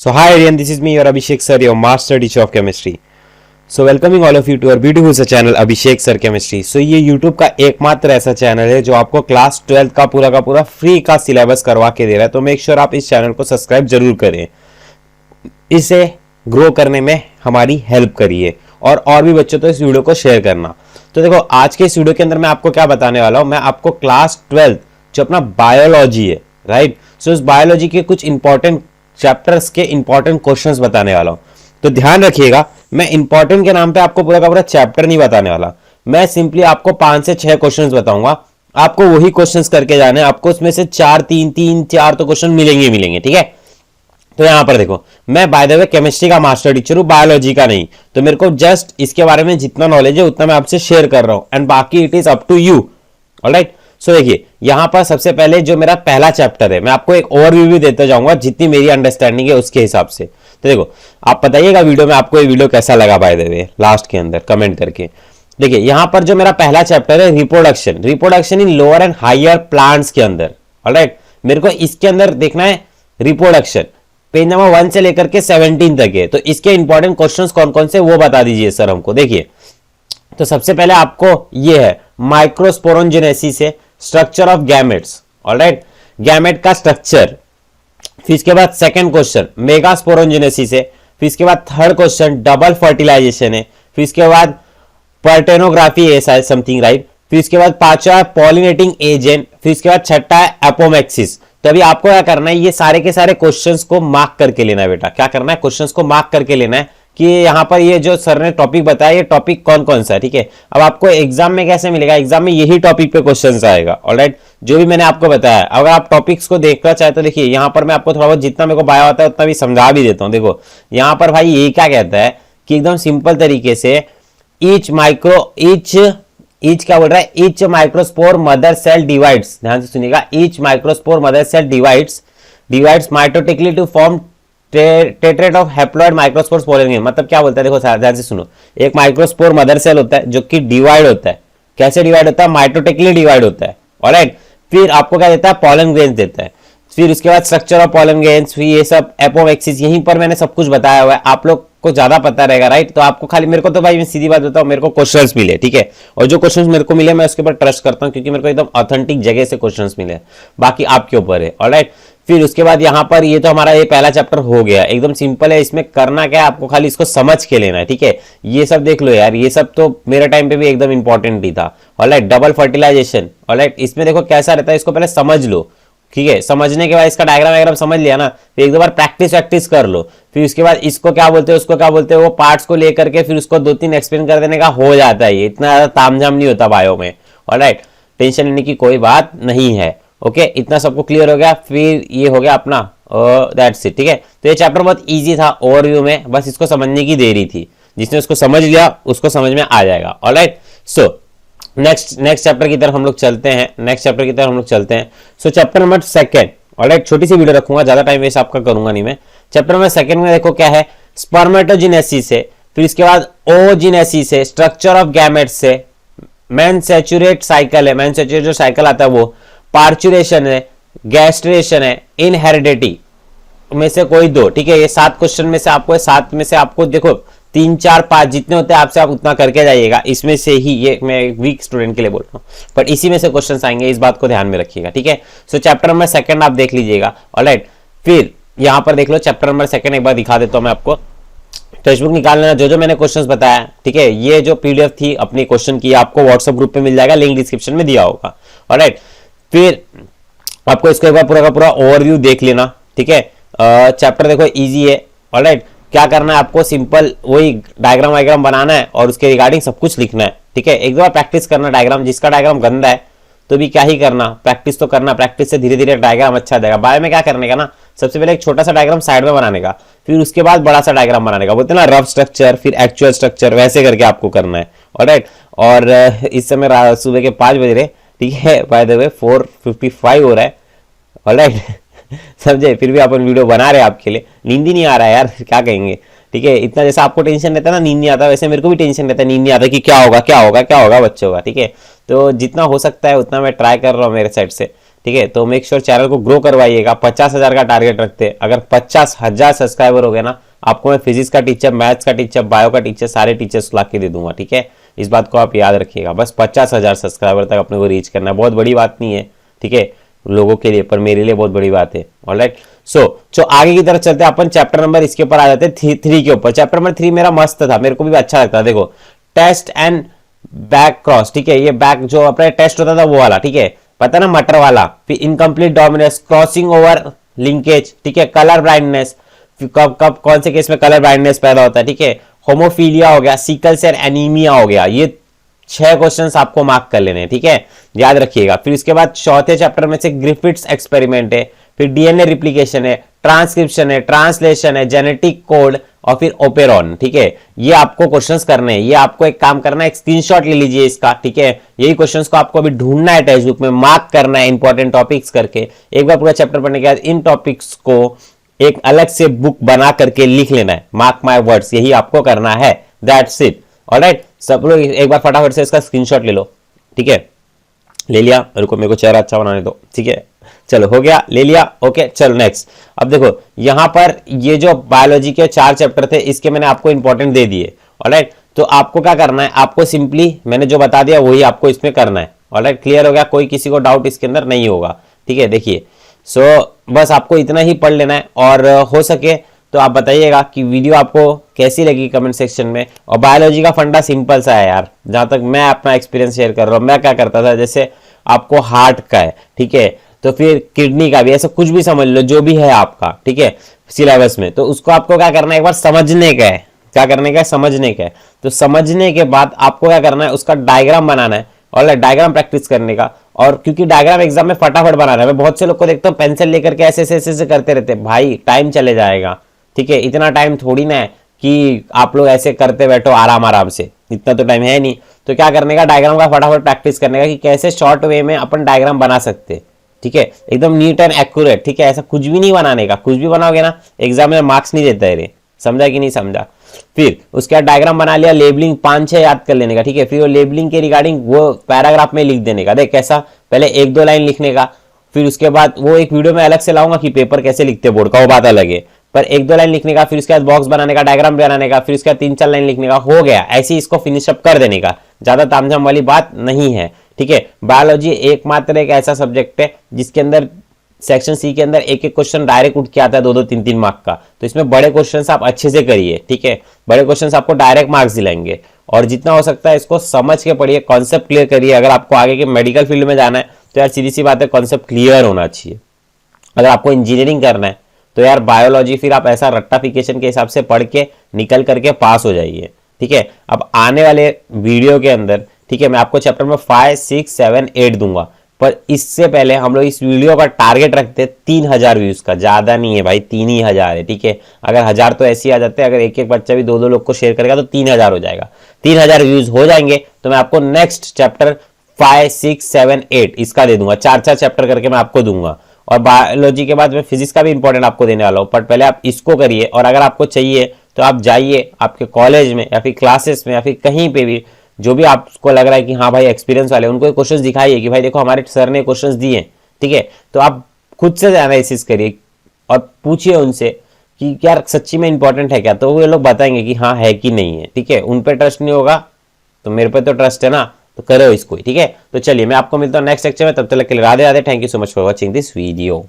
So hi everyone, this is me, your Abhishek sir, your master teacher of chemistry. So welcoming all of you to our beautiful channel Abhishek sir chemistry. So ये YouTube का एकमात्र ऐसा channel है जो आपको class 12 का पूरा free का सिलेबस करवा के दे रहा है। तो मेक श्योर आप इस चैनल को सब्सक्राइब जरूर करें, इसे ग्रो करने में हमारी हेल्प करिए और भी बच्चों तो इस वीडियो को शेयर करना। तो देखो आज के इस वीडियो के अंदर मैं आपको क्या बताने वाला हूं, मैं आपको क्लास 12 जो अपना बायोलॉजी है, राइट, सो इस बायोलॉजी के कुछ इंपॉर्टेंट चैप्टर्स के इंपॉर्टेंट क्वेश्चंस बताने वाला हूं। तो ध्यान रखिएगा, मैं इंपॉर्टेंट के नाम पे आपको पूरा का पूरा चैप्टर नहीं बताने वाला, मैं सिंपली आपको 5 से 6 क्वेश्चंस बताऊंगा। आपको वही क्वेश्चंस करके जाने, आपको उसमें से 4 तो क्वेश्चन मिलेंगे, ठीक है। तो यहां पर देखो, मैं बाय द वे केमिस्ट्री का मास्टर टीचर हूं, बायोलॉजी का नहीं, तो मेरे को जस्ट इसके बारे में जितना नॉलेज है उतना मैं आपसे शेयर कर रहा हूं एंड बाकी it is up to you. Alright, so देखिए यहां पर सबसे पहले जो मेरा पहला चैप्टर है, मैं आपको एक ओवरव्यू भी देते जाऊंगा जितनी मेरी अंडरस्टैंडिंग है उसके हिसाब से। तो देखो आप बताइएगा वीडियो में आपको ये वीडियो कैसा लगा बाय द वे, लास्ट के अंदर कमेंट करके। देखिए यहां पर जो मेरा पहला चैप्टर है reproduction in lower and higher plants के अंदर। ऑलराइट, मेरे को इसके अंदर देखना है रिप्रोडक्शन, पेज नंबर 1 से लेकर के 17 तक है। तो इसके इंपॉर्टेंट क्वेश्चंस कौन कौन से वो बता दीजिए सर हमको। देखिए तो सबसे पहले आपको ये है माइक्रोस्पोरोजेनेसिस से structure of gametes. Alright, gamete का स्ट्रक्चर। फिर इसके बाद सेकंड क्वेश्चन मेगास्पोरोजेनेसिस है। फिर इसके बाद थर्ड क्वेश्चन डबल फर्टिलाइजेशन है। फिर इसके बाद पर्टेनोग्राफी ऐसा है समथिंग, राइट। फिर इसके बाद पांचवा है पॉलिनेटिंग एजेंट। फिर इसके बाद छठा है एपोमेक्सिस। तो अभी आपको क्या करना है, ये सारे के सारे क्वेश्चंस को मार्क करके लेना है बेटा। क्या करना है, क्वेश्चंस को मार्क करके लेना है कि यहां पर ये जो सर ने टॉपिक बताया ये टॉपिक कौन कौन सा है, ठीक है। अब आपको एग्जाम में कैसे मिलेगा, एग्जाम में यही टॉपिक पे क्वेश्चंस आएगा। ऑलराइट, जो भी मैंने आपको बताया, अगर आप टॉपिक्स को देखना चाहे तो देखिए यहां पर मैं आपको थोड़ा बहुत जितना मेरे को बाया होता है उतना भी समझा भी देता हूं। देखो यहां पर भाई ये क्या कहता है कि एकदम सिंपल तरीके से ईच क्या बोल रहा है, each microspore mother cell divides, ध्यान से सुनिएगा, each microspore mother cell divides mitotically to form tetrad of haploid microspores pollen. मतलब क्या बोलता है, देखो ध्यान से सुनो, एक माइक्रोस्पोर मदर सेल होता है जो कि डिवाइड होता है। कैसे डिवाइड होता है, माइटोटिकली डिवाइड होता है। ऑलराइट, फिर आपको क्या देता है, पॉलन ग्रेन्स देता है। फिर उसके बाद स्ट्रक्चर ऑफ पॉलन ग्रेन्स, फिर ये सब एपोमेक्सिस, यहीं पर मैंने सब कुछ बताया हुआ है, आप लोग को ज्यादा पता रहेगा, राइट। तो आपको खाली, मेरे को तो भाई मैं सीधी बात बताऊं, मेरे को क्वेश्चंस मिले, ठीक है, और जो क्वेश्चंस मेरे को मिले मैं उसके ऊपर ट्रस्ट करता हूं क्योंकि मेरे को एकदम ऑथेंटिक जगह से क्वेश्चंस मिले, बाकी आपके ऊपर है। ऑलराइट, फिर उसके बाद यहाँ पर ये तो हमारा ये पहला चैप्टर हो गया, एकदम सिंपल है। इसमें करना क्या है, आपको खाली इसको समझ के लेना है, ठीक है। ये सब देख लो यार, ये सब तो मेरे टाइम पे भी एकदम इंपॉर्टेंट ही था। Alright, double fertilisation. ऑलराइट, इसमें देखो कैसा रहता है, इसको पहले समझ लो, ठीक है। समझने के बाद इसका डायग्राम समझ लिया ना, फिर एक दो बार प्रैक्टिस कर लो। फिर उसके बाद इसको क्या बोलते हैं, उसको क्या बोलते हैं, वो पार्ट्स को लेकर के फिर उसको 2-3 एक्सप्लेन कर देने का हो जाता है। ये इतना ज्यादा तामझाम नहीं होता बायो में। ऑलराइट, टेंशन लेने की कोई बात नहीं है। ओके, इतना सबको क्लियर हो गया। फिर ये हो गया अपना दैट्स इट, ठीक है। तो ये चैप्टर बहुत इजी था ओवरव्यू में, बस इसको समझने की देरी थी। जिसने उसको समझ लिया उसको समझ में आ जाएगा। ऑलराइट, सो नेक्स्ट चैप्टर की तरफ हम लोग चलते हैं। सो चैप्टर नंबर 2। ऑलराइट, छोटी सी वीडियो रखूंगा, ज्यादा टाइम वेस्ट आपका करूंगा नहीं मैं। चैप्टर नंबर 2 में देखो क्या है, स्पर्मेटोजेनेसिस है। फिर इसके बाद ओजेनेसिस है, स्ट्रक्चर ऑफ गैमेट्स है, मेन्सेचुरेट साइकिल है, मेन्सेचुरेट जो साइकिल आता है वो, पार्चुरेशन है, गैस्ट्रेशन है, इनहेरिडिटी में से कोई दो, ठीक है। ये 7 क्वेश्चन में से आपको 7 में से आपको देखो 3, 4, 5 जितने होते हैं आपसे आप उतना करके जाइएगा। इसमें से ही, ये मैं वीक स्टूडेंट के लिए बोल रहा हूँ, बट इसी में से क्वेश्चंस आएंगे, इस बात को ध्यान में रखिएगा, ठीक है। सो चैप्टर नंबर 2 आप देख लीजिएगा। ऑलराइट, फिर यहां पर देख लो चैप्टर नंबर 2 एक बार दिखा देता हूं मैं आपको। टेक्स्ट बुक निकाल लेना, जो मैंने क्वेश्चन बताया, ठीक है। ये जो पीडीएफ थी अपनी क्वेश्चन की आपको व्हाट्सएप ग्रुप पे मिल जाएगा, लिंक डिस्क्रिप्शन में दिया होगा। ऑलराइट, फिर आपको इसको एक बार पूरा का पूरा ओवरव्यू देख लेना, ठीक है। चैप्टर देखो इजी है। ऑलराइट, क्या करना है आपको, सिंपल वही डायग्राम बनाना है और उसके रिगार्डिंग सब कुछ लिखना है, ठीक है। एक दो बार प्रैक्टिस करना डायग्राम, जिसका डायग्राम गंदा है तो भी क्या ही करना, प्रैक्टिस तो करना, प्रैक्टिस से धीरे धीरे डायग्राम अच्छा देगा। बायो में क्या करने का ना, सबसे पहले एक छोटा सा डायग्राम साइड में बनाने का, फिर उसके बाद बड़ा सा डायग्राम बनाने का, बोलते हैं ना रफ स्ट्रक्चर फिर एक्चुअल स्ट्रक्चर, वैसे करके आपको करना है। ऑलराइट, और इस समय सुबह के 5 बज रहे, ठीक है, बाय द वे 4:55 हो रहा है। ऑलराइट, समझे, फिर भी अपन वीडियो बना रहे हैं आपके लिए। नींद ही नहीं आ रहा है यार, क्या कहेंगे, ठीक है। इतना जैसा आपको टेंशन रहता है ना, नींद नहीं आता, वैसे मेरे को भी टेंशन रहता है, नींद नहीं आता कि क्या होगा बच्चों का, ठीक है। तो जितना हो सकता है उतना मैं ट्राई कर रहा हूँ मेरे साइड से, ठीक है। तो मेक श्योर चैनल को ग्रो करवाइएगा। 50,000 का टारगेट रखते हैं। अगर 50,000 सब्सक्राइबर हो गए ना, आपको मैं फिजिक्स का टीचर, मैथ्स का टीचर, बायो का टीचर, सारे टीचर्स ला के दे दूंगा, ठीक है। इस बात को आप याद रखिएगा। बस 50,000 सब्सक्राइबर तक अपने को रीच करना है। बहुत बड़ी बात नहीं है, ठीक है, लोगों के लिए, पर मेरे लिए बहुत बड़ी बात है। ऑलराइट, सो आगे की तरफ चलते हैं अपन। चैप्टर नंबर इसके ऊपर आ जाते हैं 3 के ऊपर। चैप्टर नंबर 3 मेरा मस्त था, मेरे को भी अच्छा लगता है। देखो, टेस्ट एंड बैक क्रॉस, ठीक है। ये बैक जो अपना टेस्ट होता था वो वाला, ठीक है, पता ना, मटर वाला। फिर incomplete dominance, crossing over linkage, ठीक है, कलर ब्लाइंडनेस, कब कब कौन से केस में कलर ब्लाइंडनेस पैदा होता है, ठीक है, होमोफीलिया हो गया, सिकल सेल एनीमिया हो गया। ये 6 क्वेश्चंस आपको मार्क कर लेने हैं, ठीक है, याद रखिएगा। फिर इसके बाद चौथे चैप्टर में से ग्रिफिथ्स एक्सपेरिमेंट है, फिर डीएनए रिप्लिकेशन है, ट्रांसक्रिप्शन है, ट्रांसलेशन है, जेनेटिक कोड और फिर ओपेरॉन, ठीक है। ये आपको क्वेश्चंस करने हैं। ये आपको एक काम करना है, एक स्क्रीनशॉट ले लीजिए इसका, ठीक है। यही क्वेश्चंस को आपको अभी ढूंढना है टेक्स्ट बुक में, मार्क करना है इंपॉर्टेंट टॉपिक्स करके। एक बार पूरा चैप्टर पढ़ने के बाद इन टॉपिक्स को एक अलग से बुक बना करके लिख लेना है। मार्क माय वर्ड्स, यही आपको करना है। That's it. ऑलराइट, सब लोग एक बार फटाफट से इसका स्क्रीनशॉट ले लो, ठीक है। ले लिया, रुको मेरे को चेहरा अच्छा बनाने दो, ठीक है। चलो, हो गया, ले लिया, ओके। चलो नेक्स्ट। अब देखो यहां पर ये जो बायोलॉजी के 4 चैप्टर थे, इसके मैंने आपको इंपॉर्टेंट दे दिए। ऑलराइट, तो आपको क्या करना है, आपको सिंपली मैंने जो बता दिया वही आपको इसमें करना है। ऑलराइट, क्लियर हो गया? कोई किसी को डाउट इसके अंदर नहीं होगा, ठीक है। देखिए, बस आपको इतना ही पढ़ लेना है, और हो सके तो आप बताइएगा कि वीडियो आपको कैसी लगी कमेंट सेक्शन में। और बायोलॉजी का फंडा सिंपल सा है यार, जहां तक मैं अपना एक्सपीरियंस शेयर कर रहा हूं। मैं क्या करता था, जैसे आपको हार्ट का है, ठीक है, तो फिर किडनी का भी, ऐसा कुछ भी समझ लो जो भी है आपका, ठीक है, सिलेबस में, तो उसको आपको क्या करना है, एक बार समझने का है। क्या करने का है? समझने का है। तो समझने के बाद आपको क्या करना है, उसका डायग्राम बनाना है, और डायग्राम प्रैक्टिस करने का। और क्योंकि डायग्राम एग्जाम में फटाफट बनाना है, मैं बहुत से लोग को देखता हूँ पेंसिल लेकर के ऐसे ऐसे करते रहते, भाई टाइम चले जाएगा, ठीक है। इतना टाइम थोड़ी ना है कि आप लोग ऐसे करते बैठो आराम आराम से, इतना तो टाइम है नहीं। तो क्या करने का, डायग्राम का फटाफट प्रैक्टिस करने का कि कैसे शॉर्ट वे में अपन डायग्राम बना सकते, ठीक है, एकदम नीट एंड एक्यूरेट, ठीक है। ऐसा कुछ भी नहीं बनाने का, कुछ भी बनाओगे ना एग्जाम में मार्क्स नहीं देता है रे, समझा कि नहीं समझा। फिर उसके बाद डायग्राम बना लिया, लेबलिंग 5-6 याद कर लेने का, ठीक है। फिर वो लेबलिंग के रिगार्डिंग वो पैराग्राफ में लिख देने का। देख कैसा, पहले 1-2 लाइन लिखने का, फिर उसके बाद वो एक वीडियो में अलग से लाऊंगा कि पेपर कैसे लिखते बोर्ड का, वो बात अलग है, पर 1-2 लाइन लिखने का, फिर उसके बाद बॉक्स बनाने का, डायग्राम बनाने का, फिर उसके बाद 3-4 लाइन लिखने का, हो गया। ऐसे ही इसको फिनिश अप कर देने का, ज्यादा तामझाम वाली बात नहीं है, ठीक है। बायोलॉजी एकमात्र एक ऐसा सब्जेक्ट है जिसके अंदर सेक्शन सी के अंदर एक एक क्वेश्चन डायरेक्ट उठ के आता है 2-2 3-3 मार्क का। तो इसमें बड़े क्वेश्चंस आप अच्छे से करिए, ठीक है। बड़े क्वेश्चंस आपको डायरेक्ट मार्क्स दिलाएंगे, और जितना हो सकता है इसको समझ के पढ़िए, कॉन्सेप्ट क्लियर करिए। अगर आपको आगे के मेडिकल फील्ड में जाना है तो यार सीधी सी बात है, कॉन्सेप्ट क्लियर होना चाहिए। अगर आपको इंजीनियरिंग करना है तो यार बायोलॉजी फिर आप ऐसा रट्टाफिकेशन के हिसाब से पढ़ के निकल करके पास हो जाइए, ठीक है। अब आने वाले वीडियो के अंदर, ठीक है, मैं आपको चैप्टर में 5, 6, 7, 8 दूंगा, पर इससे पहले हम लोग इस वीडियो का टारगेट रखते हैं 3,000 व्यूज का। ज्यादा नहीं है भाई, 3 ही हजार है, ठीक है। अगर 1000 तो ऐसे ही आ जाते हैं, अगर एक एक बच्चा भी 2-2 लोग को शेयर करेगा तो 3,000 हो जाएगा। 3,000 व्यूज हो जाएंगे तो मैं आपको नेक्स्ट चैप्टर 5, 6, 7, 8 इसका दे दूंगा। 4-4 चैप्टर करके मैं आपको दूंगा, और बायोलॉजी के बाद मैं फिजिक्स का भी इंपॉर्टेंट आपको देने वाला हूं। पर पहले आप इसको करिए, और अगर आपको चाहिए तो आप जाइए आपके कॉलेज में या फिर क्लासेस में या फिर कहीं पे भी, जो भी आपको लग रहा है कि हाँ भाई एक्सपीरियंस वाले, उनको क्वेश्चंस दिखाइए कि भाई देखो हमारे सर ने क्वेश्चंस दिए, ठीक है। तो आप खुद से एनालिसिस करिए और पूछिए उनसे कि यार सच्ची में इंपॉर्टेंट है क्या, तो वो लोग बताएंगे कि हाँ है कि नहीं है, ठीक है। उन पे ट्रस्ट नहीं होगा तो मेरे पे तो ट्रस्ट है ना, तो करो इसको, ठीक है। तो चलिए मैं आपको मिलता हूँ नेक्स्ट लेक्चर में, तब तक के लिए Radhe Radhe. Thank you so much for watching this video.